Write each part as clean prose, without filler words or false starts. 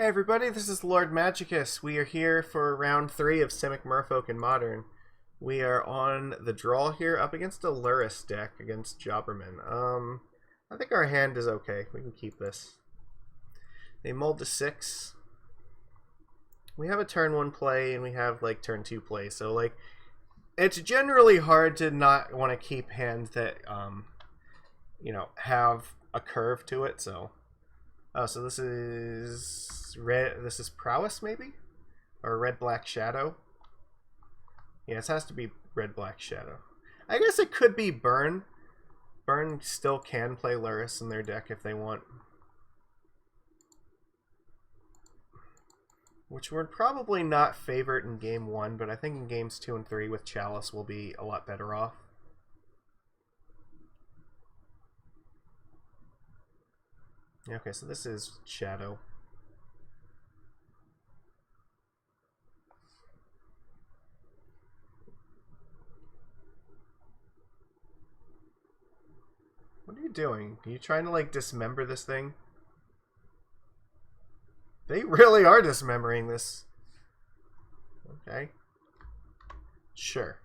Hey everybody, this is Lord Magicus. We are here for round 3 of Simic Merfolk in Modern. We are on the draw here up against a Luris deck against Jobberman. I think our hand is okay. We can keep this. They mulled to 6. We have a turn 1 play and we have like turn 2 play, so like it's generally hard to not want to keep hands that have a curve to it, so oh, so this is red. This is prowess, maybe, or red black shadow. Yeah, this has to be red black shadow. I guess it could be burn. Burn still can play Luris in their deck if they want, which we're probably not favorite in game 1, but I think in games 2 and 3 with Chalice we'll be a lot better off. Okay, so this is shadow. What are you doing? Are you trying to like dismember this thing? They really are dismembering this. Okay. Sure.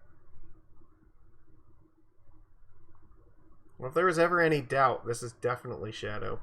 Well, if there was ever any doubt, this is definitely shadow.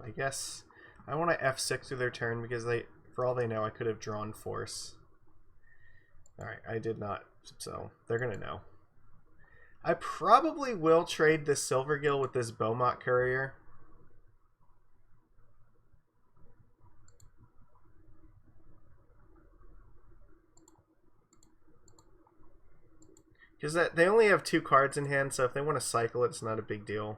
I guess I want to F6 through their turn because they, for all they know, I could have drawn force. Alright, I did not, so they're gonna know. I probably will trade this Silvergill with this Beaumont Courier. Because they only have 2 cards in hand, so if they want to cycle it, it's not a big deal.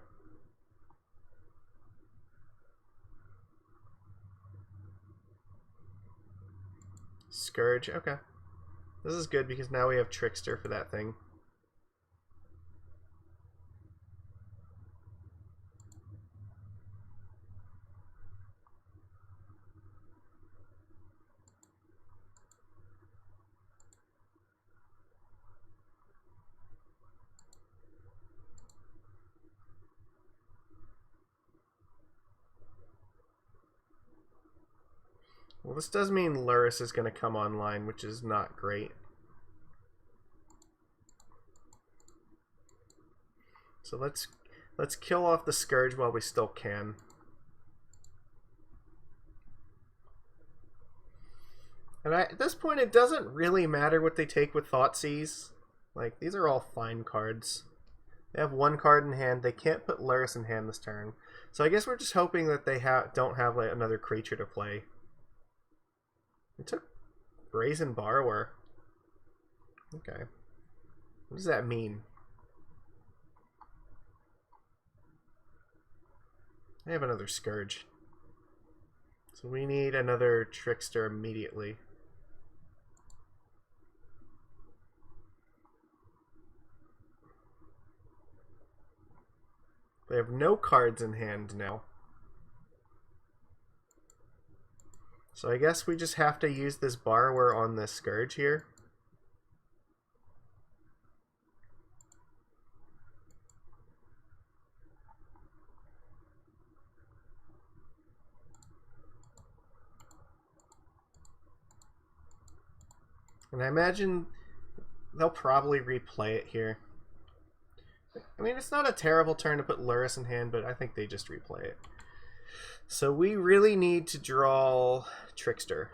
Scourge, okay. This is good because now we have Trickster for that thing. Well, this does mean Luris is going to come online, which is not great. So let's kill off the Scourge while we still can. And at this point, it doesn't really matter what they take with Thoughtseize. Like, these are all fine cards. They have 1 card in hand. They can't put Luris in hand this turn. So I guess we're just hoping that they don't have like another creature to play. It took Brazen Borrower. Okay. What does that mean? I have another Scourge. So we need another Trickster immediately. They have no cards in hand now. So I guess we just have to use this Borrower on this Scourge here. And I imagine they'll probably replay it here. I mean, it's not a terrible turn to put Luris in hand, but I think they just replay it. So we really need to draw Trickster.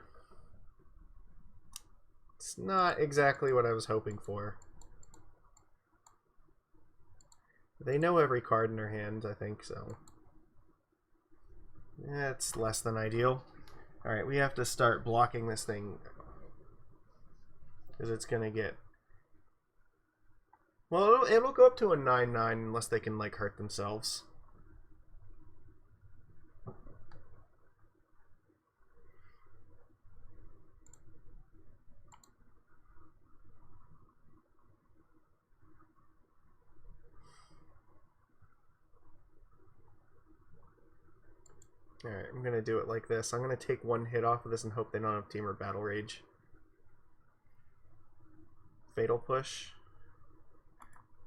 It's not exactly what I was hoping for. They know every card in their hand, I think, so. Yeah, it's less than ideal. Alright, we have to start blocking this thing. Because it's going to get... Well, it'll go up to a 9/9 unless they can, like, hurt themselves. Alright, I'm gonna do it like this. I'm gonna take one hit off of this and hope they don't have Team or Battle Rage. Fatal Push.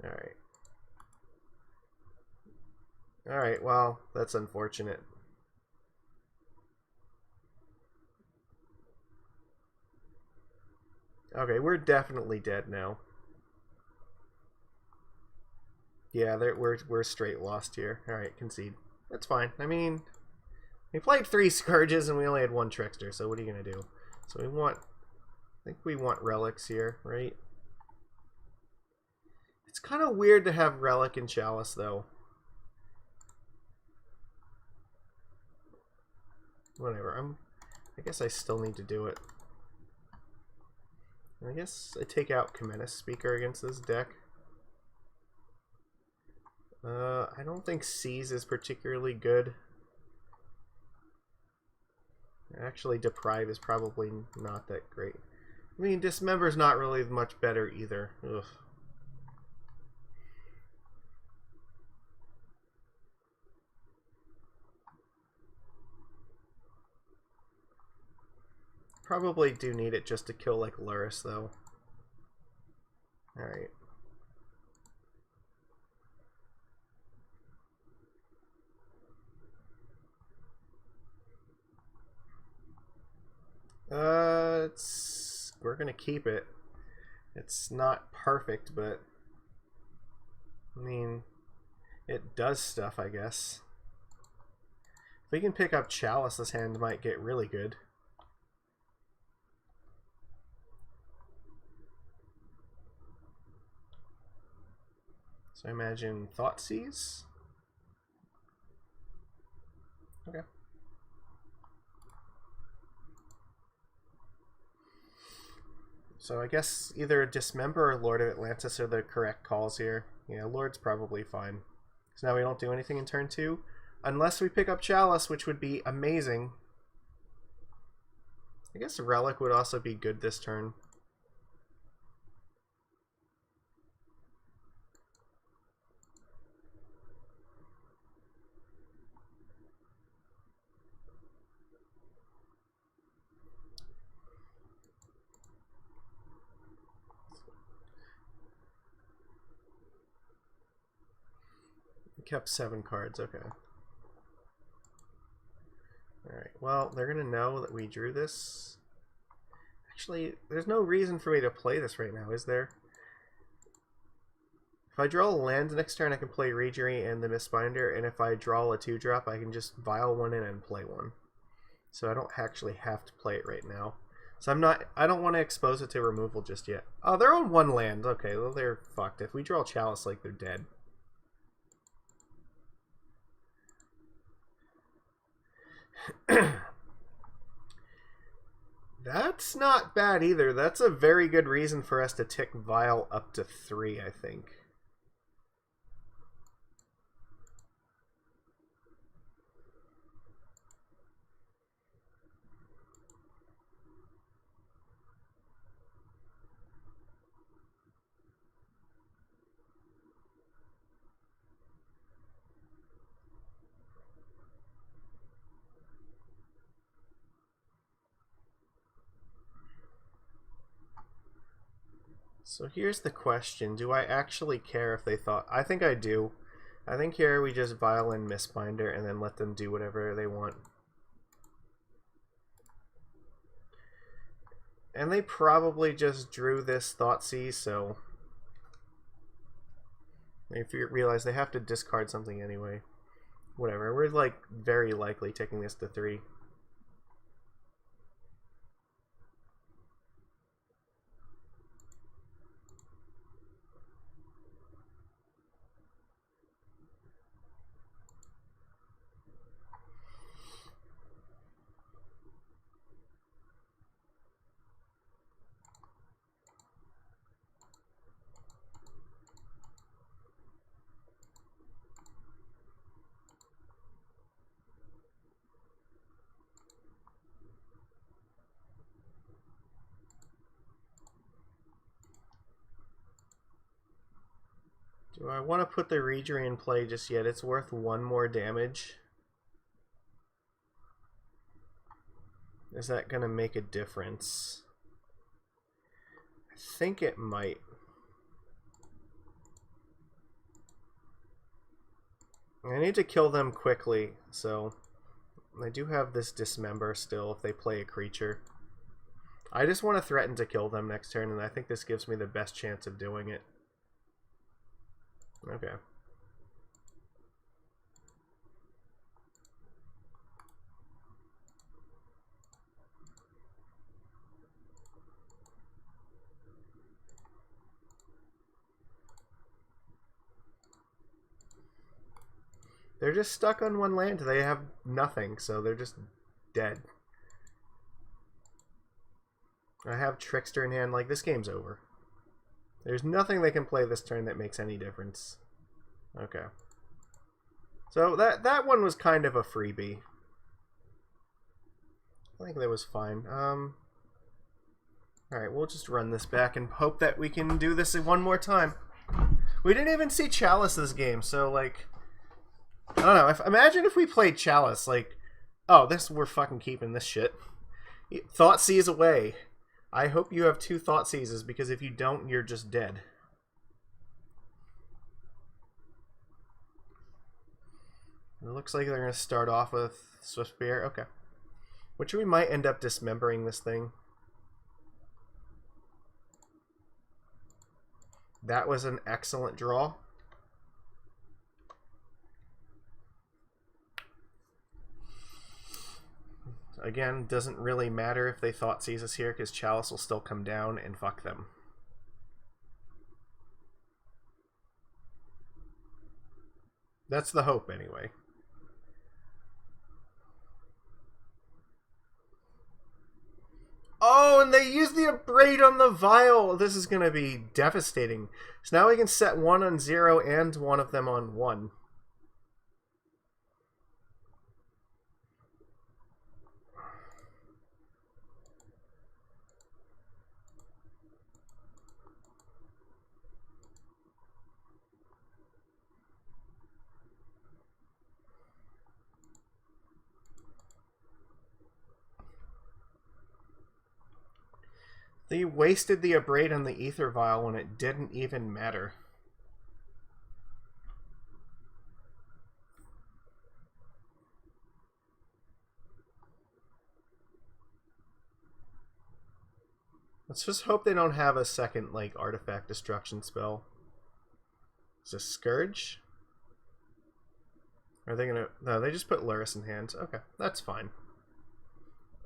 Alright. Alright, well, that's unfortunate. Okay, we're definitely dead now. Yeah, we're straight lost here. Alright, concede. That's fine. I mean, we played 3 Scourges and we only had 1 Trickster, so what are you gonna do? So we want... I think we want Relics here, right? It's kind of weird to have Relic and Chalice, though. Whatever, I guess I still need to do it. I guess I take out Menace Speaker against this deck. I don't think Seize is particularly good. Actually, Deprive is probably not that great. I mean, Dismember's not really much better either. Ugh. Probably do need it just to kill like Lurrus, though. Alright. We're gonna keep it. It's not perfect, but I mean, it does stuff, I guess. If we can pick up Chalice, this hand might get really good. So I imagine Thoughtseize? Okay. So I guess either Dismember or Lord of Atlantis are the correct calls here. Yeah, Lord's probably fine. So now we don't do anything in turn 2. Unless we pick up Chalice, which would be amazing. I guess Relic would also be good this turn. We kept 7 cards, okay. Alright, well, they're going to know that we drew this. Actually, there's no reason for me to play this right now, is there? If I draw a land next turn, I can play Regery and the Mistbinder, and if I draw a 2-drop, I can just vial one in and play one. So I don't actually have to play it right now. So I don't want to expose it to removal just yet. Oh, they're on 1 land. Okay, well, they're fucked. If we draw Chalice, like, they're dead. That's not bad either. That's a very good reason for us to tick Vial up to 3, I think. So here's the question. Do I actually care if they thought... I think I do. I think here we just vial in Mistbinder and then let them do whatever they want. And they probably just drew this Thoughtseize, so... if you realize they have to discard something anyway. Whatever. We're, like, very likely taking this to 3. Do I want to put the Regery in play just yet? It's worth 1 more damage. Is that going to make a difference? I think it might. I need to kill them quickly, so I do have this dismember still if they play a creature. I just want to threaten to kill them next turn, and I think this gives me the best chance of doing it. Okay. They're just stuck on one land. They have nothing, so they're just dead. I have Trickster in hand. Like, this game's over. There's nothing they can play this turn that makes any difference. Okay. So that one was kind of a freebie. I think that was fine. Alright, we'll just run this back and hope that we can do this one more time. We didn't even see Chalice this game, so, like... I don't know. Imagine if we played Chalice, like... Oh, we're fucking keeping this shit. Thoughtseize away. I hope you have 2 Thoughtseizes, because if you don't, you're just dead. It looks like they're going to start off with Swiftspear. Okay. Which we might end up dismembering this thing. That was an excellent draw. Again, doesn't really matter if they Thoughtseize us here, because Chalice will still come down and fuck them. That's the hope, anyway. Oh, and they used the Abrade on the Vial! This is going to be devastating. So now we can set one on 0 and one of them on 1. They wasted the Abrade on the Ether Vial when it didn't even matter. Let's just hope they don't have a second, like, artifact destruction spell. Is this Scourge? Are they gonna... No, they just put Lurrus in hand. Okay, that's fine.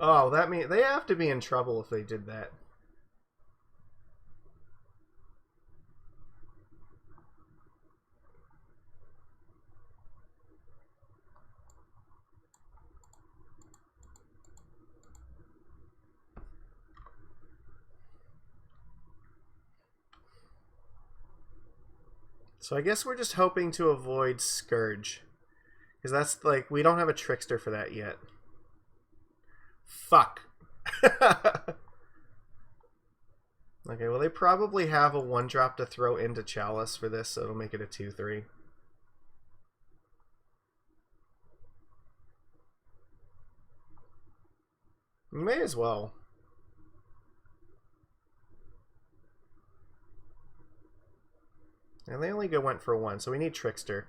Oh, that means... They have to be in trouble if they did that. So I guess we're just hoping to avoid Scourge. Because that's, like, we don't have a Trickster for that yet. Fuck. Okay, well, they probably have a 1-drop to throw into Chalice for this, so it'll make it a 2-3. You may as well. And they only went for 1, so we need Trickster.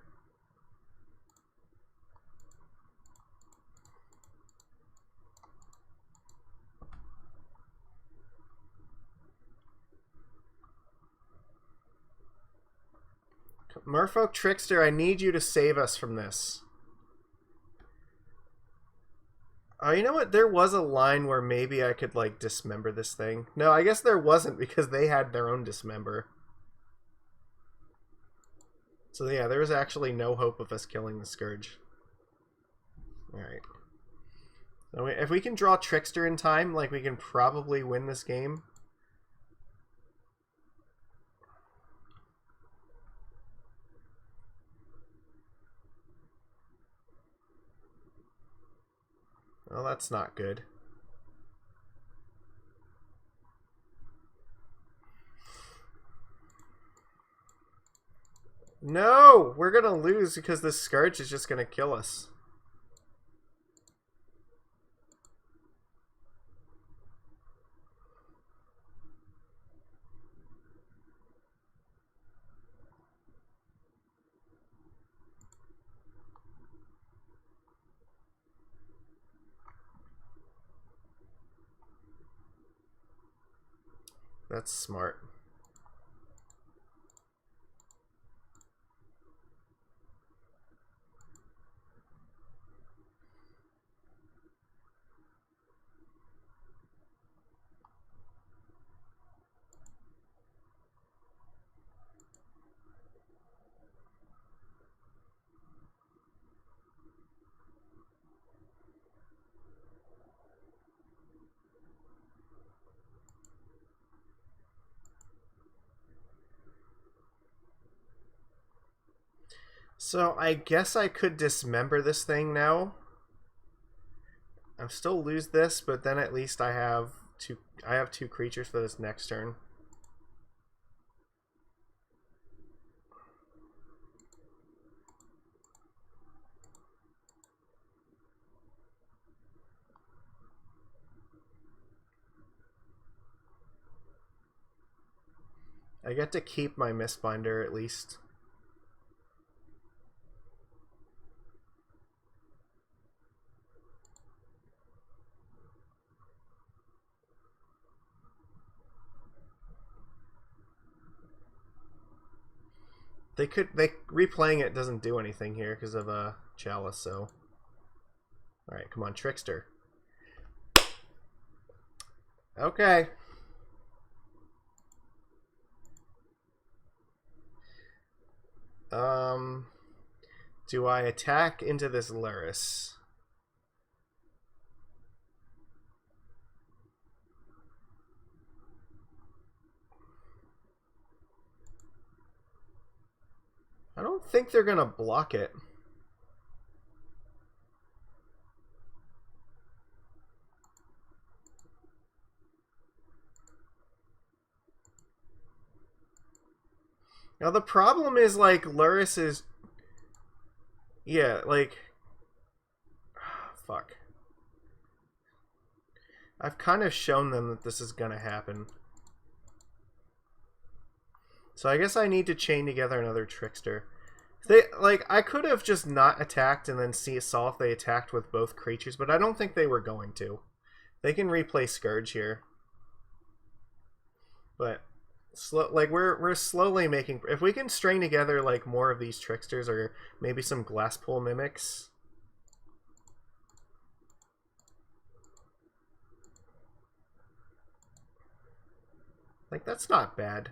Merfolk Trickster, I need you to save us from this. Oh, you know what? There was a line where maybe I could, like, dismember this thing. No, I guess there wasn't because they had their own dismember. So yeah, there was actually no hope of us killing the Scourge. Alright. So if we can draw Trickster in time, like, we can probably win this game. Well, that's not good. No! We're gonna lose because this Scourge is just gonna kill us. That's smart. So I guess I could dismember this thing now. I'll still lose this, but then at least I have two creatures for this next turn. I get to keep my Mistbinder at least. They replaying it doesn't do anything here because of a Chalice, so. Alright, come on, Trickster. Okay. Do I attack into this Lurrus? I don't think they're gonna block it. Now the problem is, like, Lurrus is... Yeah, like... Fuck. I've kind of shown them that this is gonna happen. So I guess I need to chain together another Trickster. I could have just not attacked and then saw if they attacked with both creatures, but I don't think they were going to. They can replay Scourge here. But... we're slowly making... If we can string together, like, more of these Tricksters or maybe some Glasspool Mimics... Like, that's not bad.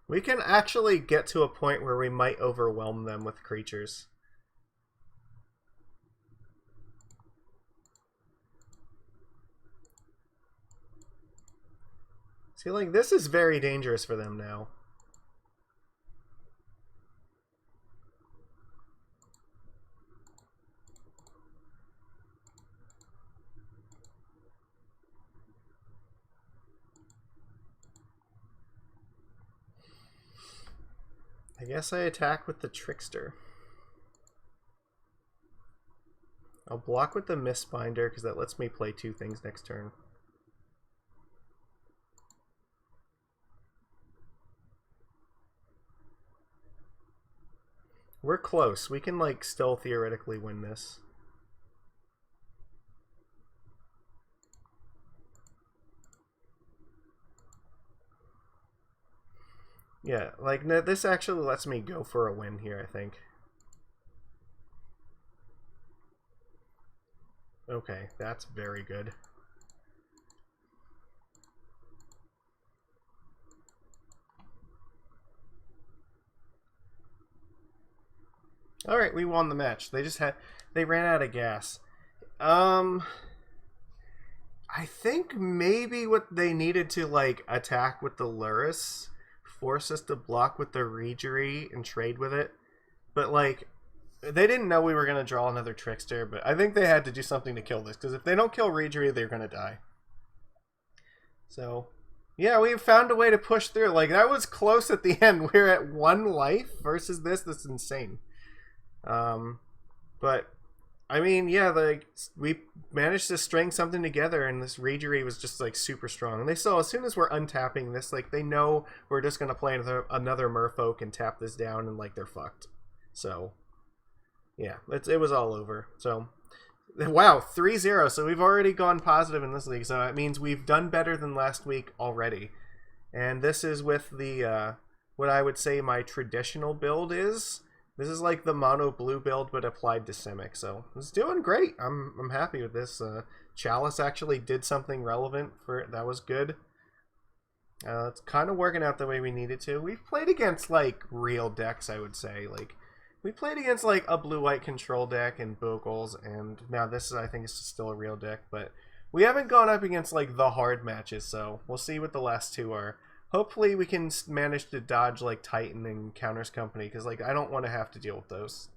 We can actually get to a point where we might overwhelm them with creatures. See, like, this is very dangerous for them now. I guess I attack with the Trickster. I'll block with the Mistbinder because that lets me play two things next turn. We're close. We can, like, still theoretically win this. Yeah, like, no, this actually lets me go for a win here, I think. Okay, that's very good. Alright, we won the match. They ran out of gas. I think maybe what they needed to, like, attack with the Lurrus, force us to block with the Regery and trade with it. But, like, they didn't know we were going to draw another Trickster, but I think they had to do something to kill this, because if they don't kill Regery, they're going to die. So, yeah, we found a way to push through. Like, that was close at the end. We're at 1 life versus this. That's insane. But, I mean, yeah, like, we managed to string something together, and this Regery was just, like, super strong. And they saw, as soon as we're untapping this, like, they know we're just going to play another Merfolk and tap this down, and, like, they're fucked. So, yeah, it was all over. So, Wow, 3-0. So we've already gone positive in this league. So that means we've done better than last week already. And this is with the, what I would say my traditional build is. This is like the mono blue build, but applied to Simic. So it's doing great. I'm happy with this. Chalice actually did something relevant for it. That was good. It's kind of working out the way we needed to. We've played against like real decks, I would say. Like we played against like a blue-white control deck and Bogles, and now this is, I think, is still a real deck. But we haven't gone up against like the hard matches, so we'll see what the last two are. Hopefully we can manage to dodge like Titan and Counters Company, because like I don't want to have to deal with those.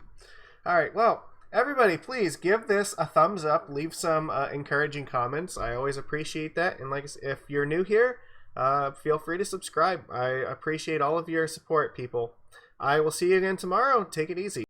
All right, well, everybody, please give this a thumbs up. Leave some encouraging comments. I always appreciate that. And like, if you're new here, feel free to subscribe. I appreciate all of your support, people. I will see you again tomorrow. Take it easy.